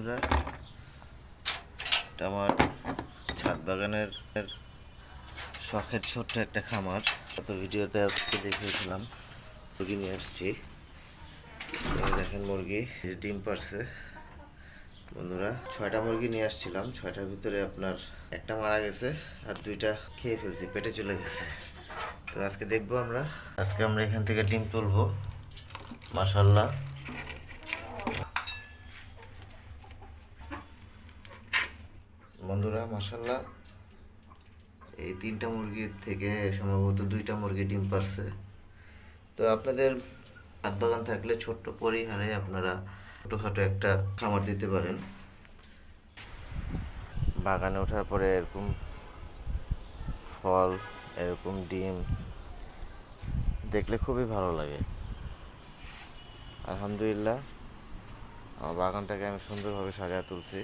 বন্ধুরা, এটা আমার ছাদ বাগানের শখের ছোট্ট একটা খামার। গত ভিডিওতে আজকে দেখিয়েছিলাম, মুরগি নিয়ে আসছি। দেখেন মুরগি যে ডিম পারছে। বন্ধুরা, 6টা মুরগি নিয়ে আসছিলাম। 6টার ভিতরে আপনার একটা মারা গেছে আর 2টা খেয়ে ফেলছি, পেটে চলে গেছে। তো আজকে দেখবো আজকে আমরা এখান থেকে ডিম তুলবো। মাশাআল্লাহ, বন্ধুরা মাশাআল্লাহ, এই 3টা মুরগির থেকে সম্ভবত 2টা মুরগি ডিম পারছে। তো আপনাদের ছাদ বাগান থাকলে ছোট্ট পরিহারে আপনারা ছোটোখাটো একটা খামার দিতে পারেন। বাগানে ওঠার পরে এরকম ফল, এরকম ডিম দেখলে খুবই ভালো লাগে। আলহামদুলিল্লাহ, আমার বাগানটাকে আমি সুন্দরভাবে সাজিয়ে তুলছি।